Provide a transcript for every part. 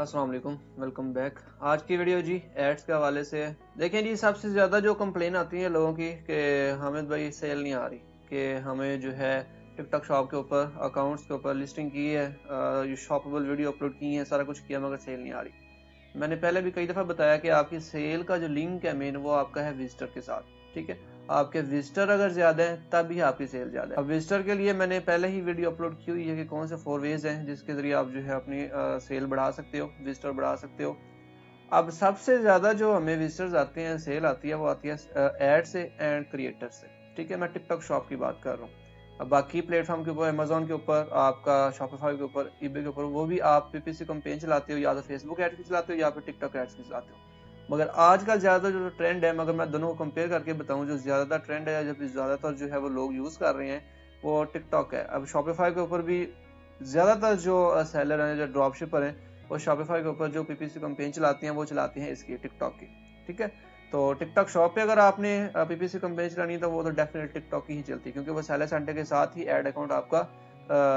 अस्सलाम वालेकुम, welcome back. आज की वीडियो जी एड्स के हवाले से है। देखें जी, सबसे ज़्यादा जो कंप्लेन आती है लोगों की कि हमें भाई सेल नहीं आ रही, कि हमें जो है टिकटॉक शॉप के ऊपर अकाउंट्स के ऊपर लिस्टिंग की है, शॉपेबल वीडियो अपलोड की है, सारा कुछ किया मगर सेल नहीं आ रही। मैंने पहले भी कई दफ़ा बताया कि आपकी सेल का जो लिंक है मेन वो आपका है विजिटर के साथ। ठीक है, आपके विजिटर अगर ज्यादा है तब भी आपकी सेल ज्यादा है। अब विजिटर के लिए मैंने पहले ही वीडियो अपलोड की हुई है कि कौन से 4 वेज हैं जिसके जरिए आप जो है अपनी सेल बढ़ा सकते हो, विजिटर बढ़ा सकते हो। अब सबसे ज्यादा जो हमें विजिटर्स आते हैं, सेल आती है, वो आती है एड से एंड क्रिएटर से। ठीक है, मैं टिकटॉक शॉप की बात कर रहा हूँ। अब बाकी प्लेटफॉर्म के ऊपर, अमेजोन के ऊपर, आपका शॉपिफाई के ऊपर, ईबे के ऊपर, वो भी आप पीपीसी कैंपेन चलाते हो, या तो फेसबुक एड्स की चलाते हो या फिर टिकटॉक एड्स की चलाते हो। मगर आजकल ज्यादा जो ट्रेंड है, मगर मैं दोनों को कंपेयर करके बताऊं, जो ज्यादातर ट्रेंड है, जब ज्यादातर जो है वो लोग यूज कर रहे हैं, वो टिकटॉक है। अब शॉपिफाई के ऊपर भी ज्यादातर जो सेलर हैं, जो ड्रॉप शिपर हैं, वो शॉपिफाई के ऊपर जो पीपीसी कैंपेन चलाती हैं वो चलाती हैं इसकी टिकटॉक की। ठीक है, तो टिकटॉक शॉप पे अगर आपने पीपीसी कैंपेन चलानी है तो वो तो डेफिनेटली टिकटॉक की ही चलती है, क्योंकि वो सेलर सेंटर के साथ ही एड अकाउंट आपका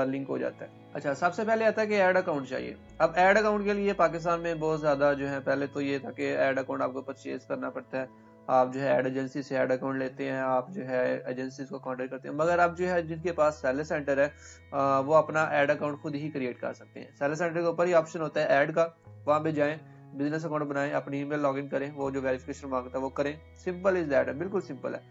लिंक हो जाता है। अच्छा, सबसे पहले आता है कि ऐड अकाउंट चाहिए। अब ऐड अकाउंट के लिए पाकिस्तान में बहुत ज्यादा जो है, पहले तो ये था कि ऐड अकाउंट आपको परचेज करना पड़ता है, आप जो है ऐड एजेंसी से ऐड अकाउंट लेते हैं, आप जो है एजेंसी को कॉन्टेक्ट करते हैं। मगर अब जो है जिनके पास सेलर सेंटर है, वो अपना ऐड अकाउंट खुद ही क्रिएट कर सकते हैं। सेलर सेंटर के ऊपर ही ऑप्शन होता है ऐड का, वहां पे जाएं, बिजनेस अकाउंट बनाएं, अपनी ईमेल लॉगिन करें, वो जो वेरिफिकेशन मांगता है वो करें। सिंपल इज दैट है, बिल्कुल सिंपल है।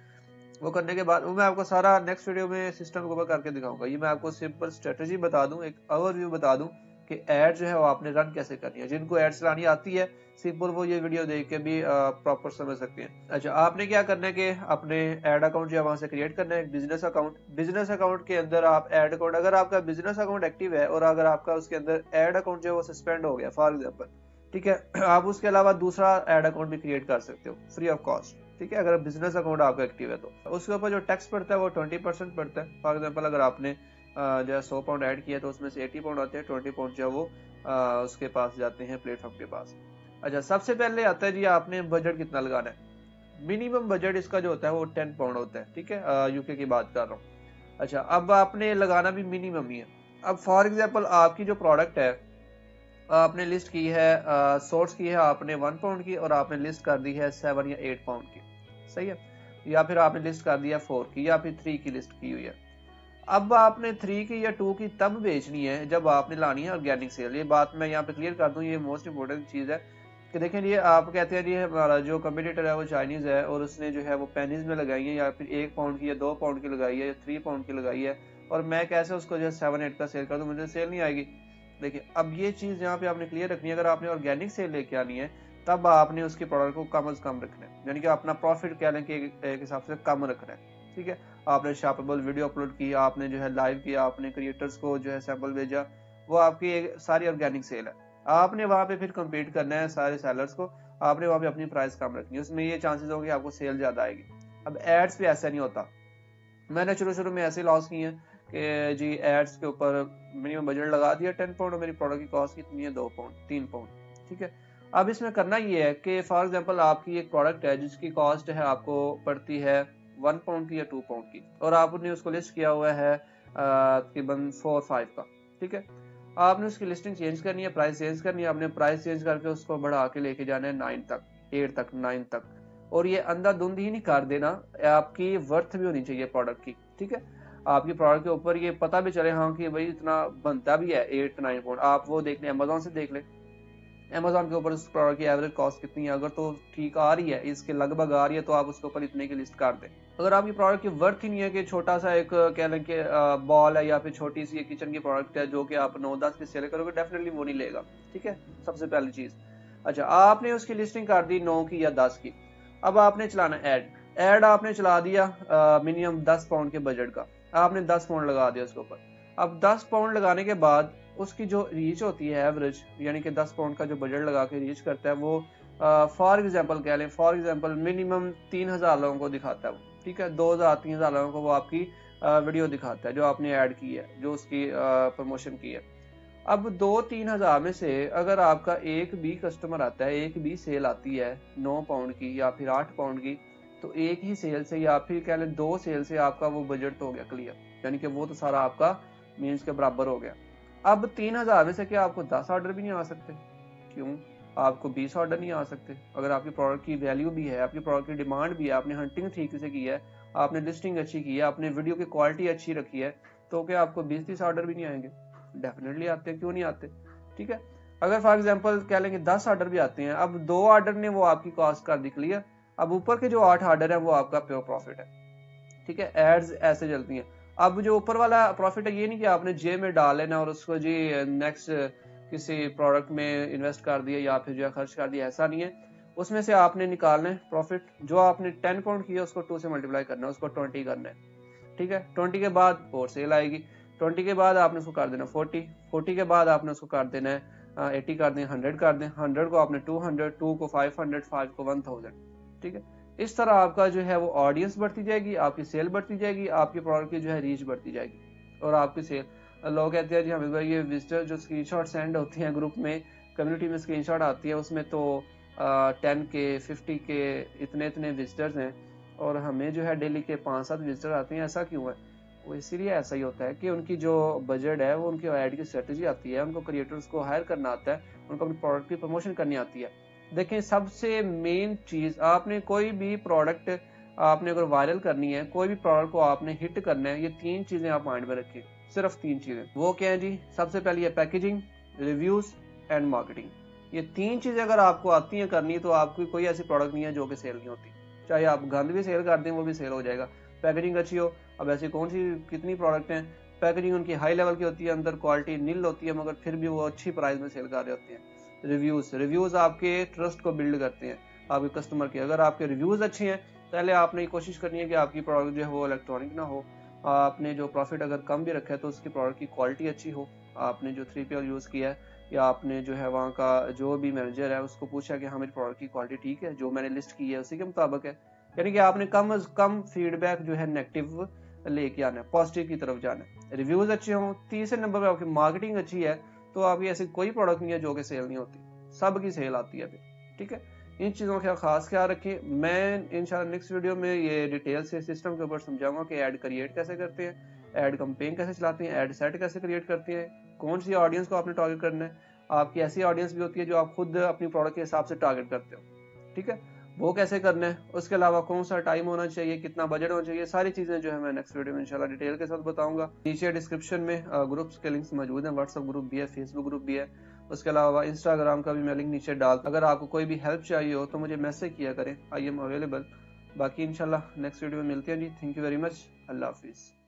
वो करने के बाद वो मैं आपको सारा नेक्स्ट वीडियो में सिस्टम को करके दिखाऊंगा। ये मैं आपको सिंपल स्ट्रेटजी बता दूं, एक ओवरव्यू बता दूं कि ऐड जो है वो आपने रन कैसे करनी है। जिनको ऐड चलानी आती है सिंपल, वो ये वीडियो देख के भी प्रॉपर समझ सकते हैं। अच्छा, आपने क्या करना है कि अपने ऐड अकाउंट जो है वहां से क्रिएट करना है बिजनेस अकाउंट। बिजनेस अकाउंट के अंदर आप ऐड अकाउंट, अगर आपका बिजनेस अकाउंट एक्टिव है और अगर आपका उसके अंदर ऐड अकाउंट जो है वो सस्पेंड हो गया फॉर एग्जाम्पल, ठीक है, आप उसके अलावा दूसरा ऐड अकाउंट भी क्रिएट कर सकते हो फ्री ऑफ कॉस्ट। ठीक है, अगर बिजनेस अकाउंट आपका एक्टिव है तो उसके ऊपर जो टैक्स पड़ता है वो 20% पड़ता है। फॉर एग्जांपल, अगर आपने जो है 100 पाउंड ऐड किया तो उसमें से 80 पाउंड आते हैं, 20 पाउंड जो है वो उसके पास जाते हैं, प्लेटफॉर्म के पास। अच्छा, सबसे पहले आता है जी आपने बजट कितना लगाना है। मिनिमम बजट इसका जो होता है वो 10 पाउंड होता है। ठीक है, यूके की बात कर रहा हूँ। अच्छा, अब आपने लगाना भी मिनिमम ही है। अब फॉर एग्जाम्पल आपकी जो प्रोडक्ट है, आपने लिस्ट की है, सोर्स की है आपने 1 पाउंड की, और आपने लिस्ट कर दी है 7 या 8 पाउंड की, सही है, या फिर आपने लिस्ट कर दिया 4 की, या फिर 3 की लिस्ट की हुई है। अब आपने 3 की या 2 की तब बेचनी है जब आपने लानी है ऑर्गेनिक सेल। ये बात मैं यहाँ पे क्लियर कर दूं, ये मोस्ट इंपोर्टेंट चीज है कि देखें, ये आप कहते हैं जी हमारा जो कम्पिटिटर है वो चाइनीज है और उसने जो है वो पेनीज में लगाई है, या फिर 1 पाउंड की या 2 पाउंड की लगाई है या 3 पाउंड की लगाई है, और मैं कैसे उसको जो है 7-8 का सेल कर दूं, मुझे सेल नहीं आएगी। देखिए, अब ये चीज यहाँ पे आपने क्लियर रखनी है। अगर आपने ऑर्गेनिक सेल लेके आनी है तब आपने उसकी प्रोडक्ट को कम से कम रखना है, यानी कि अपना प्रॉफिट कह लें कि एक हिसाब से कम रखना है। ठीक है, आपने शॉपेबल वीडियो अपलोड की, आपने जो है लाइव किया, आपने क्रिएटर्स को जो है सैंपल भेजा, वो आपकी एक सारी ऑर्गेनिक सेल है। आपने वहां पे फिर कम्पीट करना है सारे सेलर्स को, आपने वहां पे अपनी प्राइस कम रखनी है, उसमें ये चांसेस होंगे आपको सेल ज्यादा आएगी। अब एड्स पे ऐसा नहीं होता। मैंने शुरू शुरू में ऐसे लॉस किए हैं कि जी एड्स के ऊपर मिनिमम बजट लगा दिया 10 पाउंड, और मेरी प्रोडक्ट की कॉस्ट कितनी है 2 पाउंड 3 पाउंड। ठीक है, अब इसमें करना ये है कि फॉर एग्जांपल आपकी एक प्रोडक्ट है जिसकी कॉस्ट है आपको पड़ती है 1 पाउंड की या 2 पाउंड की, और आपने उसको लिस्ट किया हुआ है तकरीबन 4-5 का। ठीक है, आपने उसकी लिस्टिंग चेंज करनी है, प्राइस चेंज करनी है, आपने प्राइस चेंज करके उसको बढ़ा के लेके जाना है 9 तक, 8 तक, 9 तक। और ये अंधाधुंध ही नहीं कर देना, आपकी वर्थ भी होनी चाहिए प्रोडक्ट की। ठीक है, आपकी प्रोडक्ट के ऊपर ये पता भी चले हाँ कि भाई इतना बनता भी है 8-9 पाउंड। आप वो देख लें, अमेजोन से देख लें, अमेजोन के ऊपर उस प्रोडक्ट की एवरेज कॉस्ट कितनी है, अगर तो ठीक आ रही है, इसके लगभग आ रही है, तो आप उसके ऊपर इतने की लिस्ट कर दें। अगर आपकी प्रोडक्ट की वर्थ ही नहीं है कि छोटा सा एक कह लें कि बॉल है या फिर छोटी सी किचन की प्रोडक्ट है जो कि आप 9-10 की सेल करोगे, डेफिनेटली वो नहीं लेगा। ठीक है, सबसे पहली चीज। अच्छा, आपने उसकी लिस्टिंग कर दी 9 की या 10 की। अब आपने चलाना ऐड। ऐड आपने चला दिया मिनिमम 10 पाउंड के बजट का, आपने 10 पाउंड लगा दिया उसके ऊपर। अब 10 पाउंड लगाने के बाद उसकी जो रीच होती है एवरेज, यानी कि 10 पाउंड का जो बजट लगा के रीच करता है, वो फॉर एग्जांपल कह लें, फॉर एग्जांपल मिनिमम 3000 लोगों को दिखाता है वो। ठीक है, 2000-3000 लोगों को वो आपकी वीडियो दिखाता है जो आपने ऐड की है, जो उसकी प्रमोशन की है। अब 2-3 हजार में से अगर आपका एक भी कस्टमर आता है, एक भी सेल आती है 9 पाउंड की या फिर 8 पाउंड की, तो एक ही सेल से या फिर कह लें 2 सेल से आपका वो बजट तो हो गया क्लियर, यानी कि वो तो सारा आपका मीन्स के बराबर हो गया। अब 3000 में से क्या आपको 10 ऑर्डर भी नहीं आ सकते? क्यों? आपको 20 ऑर्डर नहीं आ सकते? अगर आपकी प्रोडक्ट की वैल्यू भी है, आपकी प्रोडक्ट की डिमांड भी है, आपने हंटिंग ठीक से की है, आपने लिस्टिंग अच्छी की है, आपने वीडियो की क्वालिटी अच्छी रखी है, तो क्या आपको 20-30 ऑर्डर भी नहीं आएंगे? डेफिनेटली आते हैं, क्यों नहीं आते? ठीक है। अगर फॉर एग्जाम्पल कह लेंगे 10 ऑर्डर भी आते हैं, अब 2 ऑर्डर ने वो आपकी कॉस्ट कर दी क्लियर, अब ऊपर के जो 8 ऑर्डर है वो आपका प्योर प्रॉफिट है। ठीक है, एड्स ऐसे चलती हैं। अब जो ऊपर वाला प्रॉफिट है, ये नहीं कि आपने जेब में डाल लेना और उसको जी नेक्स्ट किसी प्रोडक्ट में इन्वेस्ट कर दिया या फिर जो है खर्च कर दिया, ऐसा नहीं है। उसमें से आपने निकालना है प्रॉफिट, जो आपने 10 पाउंड किया उसको 2 से मल्टीप्लाई करना है, उसको 20 करना है। ठीक है, 20 के बाद और सेल आएगी, 20 के बाद आपने उसको कर देना 40, 40 के बाद आपने उसको कर देना है 80 कर दें, 100 कर दें, 100 को आपने 200, 2 को 500, 5 को 1000। ठीक है, इस तरह आपका जो है वो ऑडियंस बढ़ती जाएगी, आपकी सेल बढ़ती जाएगी, आपकी प्रोडक्ट की जो है रीच बढ़ती जाएगी और आपकी सेल। लोग कहते हैं जी हमें भाई ये विजिटर जो स्क्रीनशॉट सेंड होती हैं ग्रुप में, कम्युनिटी में स्क्रीनशॉट आती है, उसमें तो 10 के 50 के इतने इतने विजिटर्स हैं और हमें जो है डेली के 5-7 विजिटर आते हैं, ऐसा क्यों है? वो इसीलिए ऐसा ही होता है कि उनकी जो बजट है वो उनकी ऐड की स्ट्रेटेजी आती है, उनको क्रिएटर्स को हायर करना आता है, उनको अपनी प्रोडक्ट की प्रमोशन करनी आती है। देखें, सबसे मेन चीज, आपने कोई भी प्रोडक्ट आपने अगर वायरल करनी है, कोई भी प्रोडक्ट को आपने हिट करना है, ये 3 चीजें आप माइंड में रखिए, सिर्फ 3 चीजें। वो क्या है जी? सबसे पहली है पैकेजिंग, रिव्यूज एंड मार्केटिंग। ये 3 चीजें अगर आपको आती हैं करनी, तो आपकी कोई ऐसी प्रोडक्ट नहीं है जो कि सेल नहीं होती। चाहे आप गंद भी सेल कर दें वो भी सेल हो जाएगा, पैकेजिंग अच्छी हो। अब ऐसी कौन सी कितनी प्रोडक्ट हैं पैकेजिंग उनकी हाई लेवल की होती है, अंदर क्वालिटी नील होती है, मगर फिर भी वो अच्छी प्राइस में सेल कर रहे होते हैं। रिव्यूज आपके ट्रस्ट को बिल्ड करते हैं आपके कस्टमर के। अगर आपके रिव्यूज अच्छे हैं, पहले आपने कोशिश करनी है कि आपकी प्रोडक्ट जो है वो इलेक्ट्रॉनिक ना हो। आपने जो प्रॉफिट अगर कम भी रखा है तो उसकी प्रोडक्ट की क्वालिटी अच्छी हो। आपने जो 3PL यूज किया है, या आपने जो है वहाँ का जो भी मैनेजर है उसको पूछा कि हाँ मेरी प्रोडक्ट की क्वालिटी ठीक है, जो मैंने लिस्ट की है उसी के मुताबिक है। यानी कि आपने कम अज कम फीडबैक जो है नेगेटिव लेके आना है, पॉजिटिव की तरफ जाना है। रिव्यूज अच्छे हों। तीसरे नंबर पर आपकी मार्केटिंग अच्छी है, तो आपकी ऐसी कोई प्रोडक्ट नहीं है जो कि सेल नहीं होती, सबकी सेल आती है फिर। ठीक है, इन चीज़ों का खास ख्याल रखें। मैं इंशाल्लाह नेक्स्ट वीडियो में ये डिटेल से सिस्टम के ऊपर समझाऊंगा कि ऐड क्रिएट कैसे करते हैं, ऐड कैंपेन कैसे चलाते हैं, ऐड सेट कैसे क्रिएट करते हैं, कौन सी ऑडियंस को आपने टारगेट करना है। आपकी ऐसी ऑडियंस भी होती है जो आप खुद अपनी प्रोडक्ट के हिसाब से टारगेट करते हो। ठीक है, वो कैसे करना है, उसके अलावा कौन सा टाइम होना चाहिए, कितना बजट होना चाहिए, सारी चीजें जो है मैं नेक्स्ट वीडियो में इंशाल्लाह डिटेल के साथ बताऊंगा। नीचे डिस्क्रिप्शन में ग्रुप्स के लिंक्स मौजूद हैं, व्हाट्सएप ग्रुप भी है, फेसबुक ग्रुप भी है, उसके अलावा इंस्टाग्राम का भी मैं लिंक नीचे डाल। अगर आपको कोई भी हेल्प चाहिए हो तो मुझे मैसेज किया करें, आई एम अवेलेबल। बाकी इंशाल्लाह नेक्स्ट वीडियो में मिलते हैं जी। थैंक यू वेरी मच, अल्लाह हाफिज़।